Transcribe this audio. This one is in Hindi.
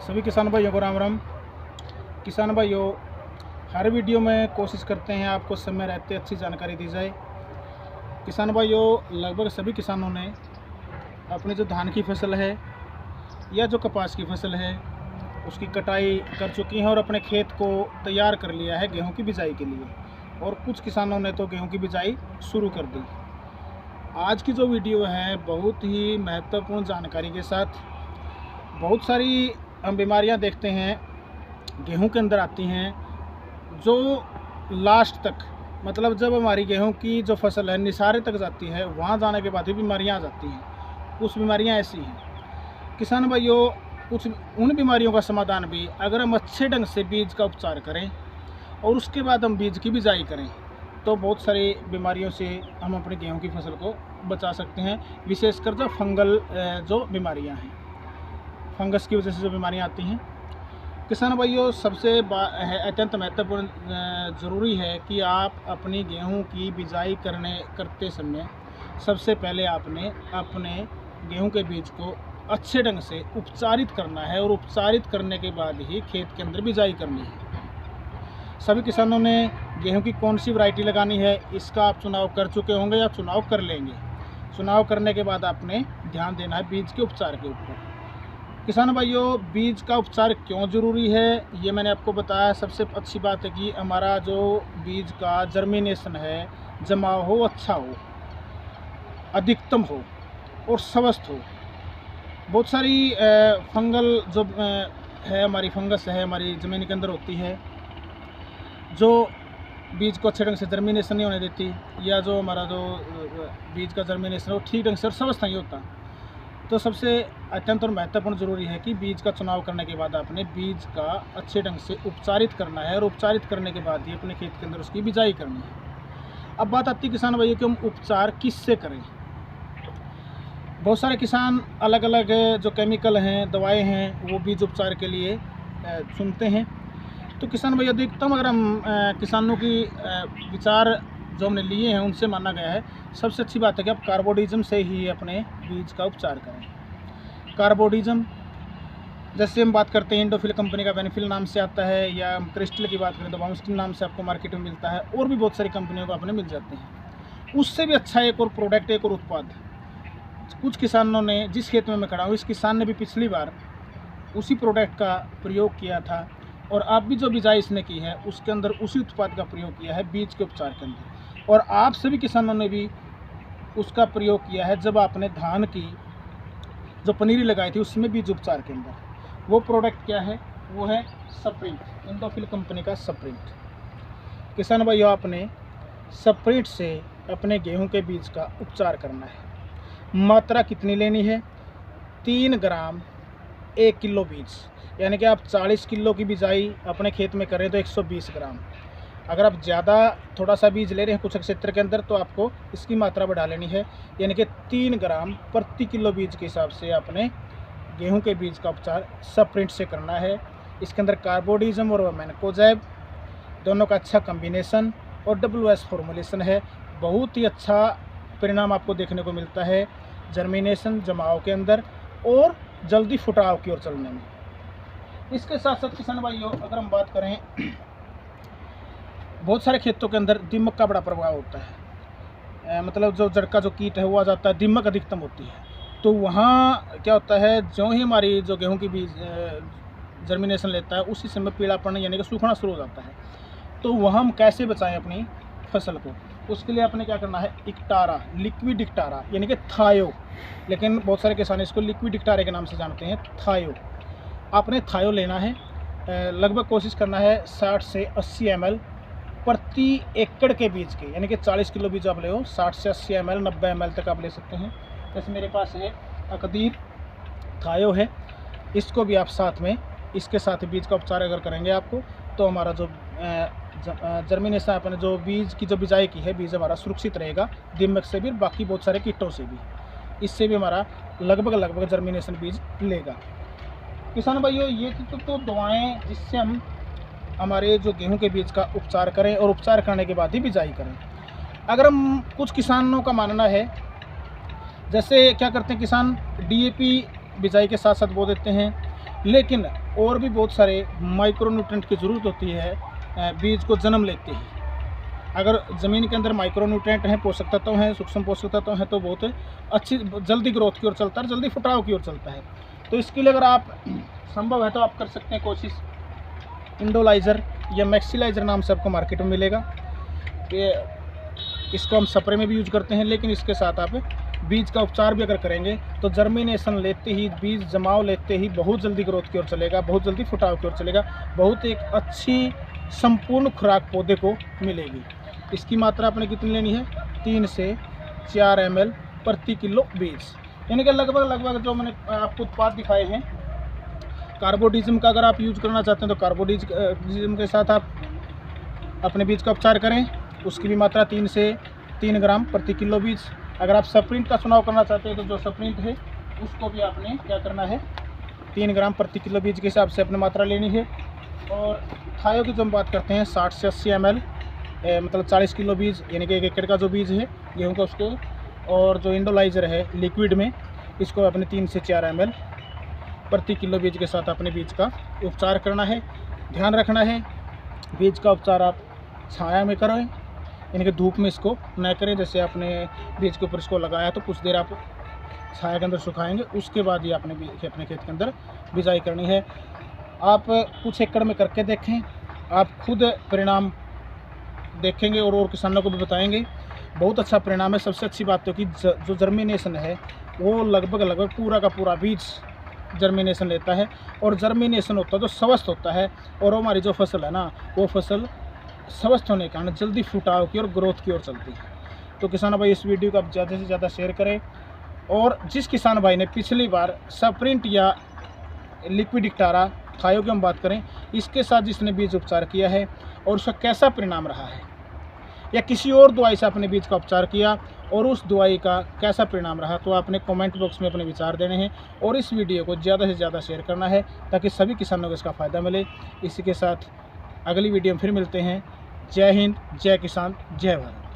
सभी किसान भाइयों को राम राम। किसान भाइयों, हर वीडियो में कोशिश करते हैं आपको समय रहते अच्छी जानकारी दी जाए। किसान भाइयों, लगभग सभी किसानों ने अपनी जो धान की फसल है या जो कपास की फसल है उसकी कटाई कर चुकी हैं और अपने खेत को तैयार कर लिया है गेहूं की बिजाई के लिए, और कुछ किसानों ने तो गेहूं की बिजाई शुरू कर दी। आज की जो वीडियो है बहुत ही महत्वपूर्ण जानकारी के साथ, बहुत सारी हम बीमारियां देखते हैं गेहूं के अंदर आती हैं जो लास्ट तक, मतलब जब हमारी गेहूं की जो फसल है निसारे तक जाती है वहां जाने के बाद भी बीमारियां आ जाती हैं। कुछ बीमारियां ऐसी हैं किसान भाइयों, कुछ उन बीमारियों का समाधान भी अगर हम अच्छे ढंग से बीज का उपचार करें और उसके बाद हम बीज की बिजाई करें तो बहुत सारी बीमारियों से हम अपनी गेहूं की फसल को बचा सकते हैं। विशेषकर जो फंगल जो बीमारियां हैं, फंगस की वजह से जो बीमारियां आती हैं। किसान भाइयों, सबसे अत्यंत महत्वपूर्ण ज़रूरी है कि आप अपनी गेहूं की बिजाई करते समय सबसे पहले आपने अपने गेहूं के बीज को अच्छे ढंग से उपचारित करना है, और उपचारित करने के बाद ही खेत के अंदर बिजाई करनी है। सभी किसानों ने गेहूं की कौन सी वैरायटी लगानी है इसका आप चुनाव कर चुके होंगे या चुनाव कर लेंगे। चुनाव करने के बाद आपने ध्यान देना है बीज के उपचार के ऊपर। किसान भाइयों, बीज का उपचार क्यों ज़रूरी है ये मैंने आपको बताया। सबसे अच्छी बात है कि हमारा जो बीज का जर्मिनेशन है, जमाव हो, अच्छा हो, अधिकतम हो और स्वस्थ हो। बहुत सारी फंगल जो है हमारी फंगस है हमारी ज़मीन के अंदर होती है जो बीज को अच्छे ढंग से जर्मिनेशन नहीं होने देती, या जो हमारा जो बीज का जर्मिनेशन हो ठीक ढंग से और स्वस्थ नहीं होता। तो सबसे अत्यंत और महत्वपूर्ण ज़रूरी है कि बीज का चुनाव करने के बाद आपने बीज का अच्छे ढंग से उपचारित करना है, और उपचारित करने के बाद ही अपने खेत के अंदर उसकी बिजाई करनी है। अब बात आती है किसान भाइयों कि हम उपचार किससे करें। बहुत सारे किसान अलग अलग जो केमिकल हैं, दवाएं हैं, वो बीज उपचार के लिए चुनते हैं। तो किसान भाई अधिकतम अगर हम किसानों की विचार जो हमने लिए हैं उनसे माना गया है, सबसे अच्छी बात है कि आप कार्बोडिज्म से ही अपने बीज का उपचार करें। कार्बोडिज्म, जैसे हम बात करते हैं इंडोफिल कंपनी का बेनिफिल नाम से आता है, या हम क्रिस्टल की बात करें तो बाउंस्टिन नाम से आपको मार्केट में मिलता है, और भी बहुत सारी कंपनियों को अपने मिल जाते हैं। उससे भी अच्छा एक और प्रोडक्ट, एक और उत्पाद कुछ किसानों ने, जिस खेत में मैं खड़ा हूँ इस किसान ने भी पिछली बार उसी प्रोडक्ट का प्रयोग किया था, और आप भी जो बिजाई इसने की है उसके अंदर उसी उत्पाद का प्रयोग किया है बीज के उपचार के अंदर। और आप सभी किसानों ने भी उसका प्रयोग किया है जब आपने धान की जो पनीरी लगाई थी उसमें बीज उपचार के अंदर। वो प्रोडक्ट क्या है? वो है स्प्रिंट, इंडोफिल कंपनी का स्प्रिंट। किसान भाइयों, आपने स्प्रिंट से अपने गेहूं के बीज का उपचार करना है। मात्रा कितनी लेनी है? 3 ग्राम 1 किलो बीज, यानी कि आप 40 किलो की बिजाई अपने खेत में करें तो 120 ग्राम। अगर आप ज़्यादा थोड़ा सा बीज ले रहे हैं कुछ क्षेत्र के अंदर तो आपको इसकी मात्रा बढ़ा लेनी है, यानी कि 3 ग्राम प्रति किलो बीज के हिसाब से आपने गेहूं के बीज का उपचार स्प्रिंट से करना है। इसके अंदर कार्बोडिज्म और मैनकोजेब दोनों का अच्छा कम्बिनेशन और WS फॉर्मुलेशन है। बहुत ही अच्छा परिणाम आपको देखने को मिलता है जर्मिनेशन, जमाव के अंदर, और जल्दी फुटाव की ओर चलने में। इसके साथ साथ किसान भाइयों, अगर हम बात करें, बहुत सारे खेतों के अंदर दीमक का बड़ा प्रभाव होता है। मतलब जो जड़ का जो कीट है वो आ जाता है, दीमक अधिकतम होती है। तो वहाँ क्या होता है, जो ही हमारी जो गेहूं की बीज जर्मिनेशन लेता है उसी समय पीलापन यानी कि सूखना शुरू हो जाता है। तो वहाँ हम कैसे बचाएं अपनी फसल को? उसके लिए आपने क्या करना है, इक्टारा, लिक्विड इक्टारा यानी कि थायो, लेकिन बहुत सारे किसान इसको लिक्विड इक्टारे के नाम से जानते हैं, थायो। आपने थायो लेना है, लगभग कोशिश करना है 60 से 80 ml प्रति एकड़ के बीज के, यानी कि 40 किलो बीज आप ले हो 60 से 80 ml 90 ml तक आप ले सकते हैं। जैसे मेरे पास है अकदीर थायो है, इसको भी आप साथ में, इसके साथ बीज का उपचार अगर करेंगे आपको तो हमारा जो जर्मिनेशन अपने जो बीज की जो बिजाई की है, बीज हमारा सुरक्षित रहेगा दीमक से भी, बाकी बहुत सारे कीटों से भी। इससे भी हमारा लगभग जर्मिनेशन बीज लेगा। किसान भाइयों, ये तो दवाएं जिससे हम हमारे जो गेहूं के बीज का उपचार करें, और उपचार करने के बाद ही बिजाई करें। अगर हम, कुछ किसानों का मानना है, जैसे क्या करते हैं किसान, DAP बिजाई के साथ साथ बो देते हैं, लेकिन और भी बहुत सारे माइक्रो न्यूट्रेंट की ज़रूरत होती है बीज को जन्म लेते ही। अगर ज़मीन के अंदर माइक्रो न्यूट्रेंट हैं, पोषक तत्व हैं, सूक्ष्म पोषक तत्व हैं, तो बहुत अच्छी जल्दी ग्रोथ की ओर चलता है, जल्दी फुटाव की ओर चलता है। तो इसके लिए अगर आप संभव है तो आप कर सकते हैं कोशिश। इंडोलाइज़र या मैक्सिलाइज़र नाम से आपको मार्केट में मिलेगा। ये इसको हम स्प्रे में भी यूज करते हैं, लेकिन इसके साथ आप बीज का उपचार भी अगर करेंगे तो जर्मिनेशन लेते ही, बीज जमाव लेते ही बहुत जल्दी ग्रोथ की ओर चलेगा, बहुत जल्दी फुटाव की ओर चलेगा, बहुत एक अच्छी संपूर्ण खुराक पौधे को मिलेगी। इसकी मात्रा आपने कितनी लेनी है? 3 से 4 ml प्रति किलो बीज, यानी कि लगभग जो मैंने आपको उत्पाद दिखाए हैं। कार्बोडिज्म का अगर आप यूज करना चाहते हैं तो कार्बोडिज्म के साथ आप अपने बीज का उपचार करें, उसकी भी मात्रा 3 से 3 ग्राम प्रति किलो बीज। अगर आप स्प्रिंट का चुनाव करना चाहते हैं तो जो स्प्रिंट है उसको भी आपने क्या करना है, 3 ग्राम प्रति किलो बीज के हिसाब से अपनी मात्रा लेनी है। और थायो की जो हम बात करते हैं 60 से 80 ml, मतलब 40 किलो बीज, यानी कि 1 एकड़ का जो बीज है गेहूँ का उसके। और जो इंडोलाइज़र है लिक्विड में, इसको अपने 3 से 4 ml प्रति किलो बीज के साथ अपने बीज का उपचार करना है। ध्यान रखना है बीज का उपचार आप छाया में करें, यानी कि धूप में इसको न करें। जैसे आपने बीज के ऊपर इसको लगाया तो कुछ देर आप छाया के अंदर सुखाएंगे, उसके बाद ही आपने अपने खेत के अंदर बिजाई करनी है। आप कुछ एकड़ में करके देखें, आप खुद परिणाम देखेंगे और किसानों को भी बताएंगे। बहुत अच्छा परिणाम है। सबसे अच्छी बात तो कि जो जर्मिनेशन है वो लगभग पूरा का पूरा बीज जर्मिनेशन लेता है, और जर्मिनेशन होता है जो स्वस्थ होता है, और हमारी जो फसल है ना, वो फसल स्वस्थ होने के कारण जल्दी फुटाव की और ग्रोथ की ओर चलती है। तो किसान भाई इस वीडियो को आप ज़्यादा से ज़्यादा शेयर करें। और जिस किसान भाई ने पिछली बार स्प्रिंट या लिक्विड इक्टारा थायो की हम बात करें, इसके साथ जिसने बीज उपचार किया है और उसका कैसा परिणाम रहा है, या किसी और दवाई से अपने बीज का उपचार किया और उस दवाई का कैसा परिणाम रहा, तो आपने कमेंट बॉक्स में अपने विचार देने हैं और इस वीडियो को ज़्यादा से ज़्यादा शेयर करना है ताकि सभी किसानों को इसका फ़ायदा मिले। इसी के साथ अगली वीडियो में फिर मिलते हैं। जय हिंद, जय किसान, जय भारत।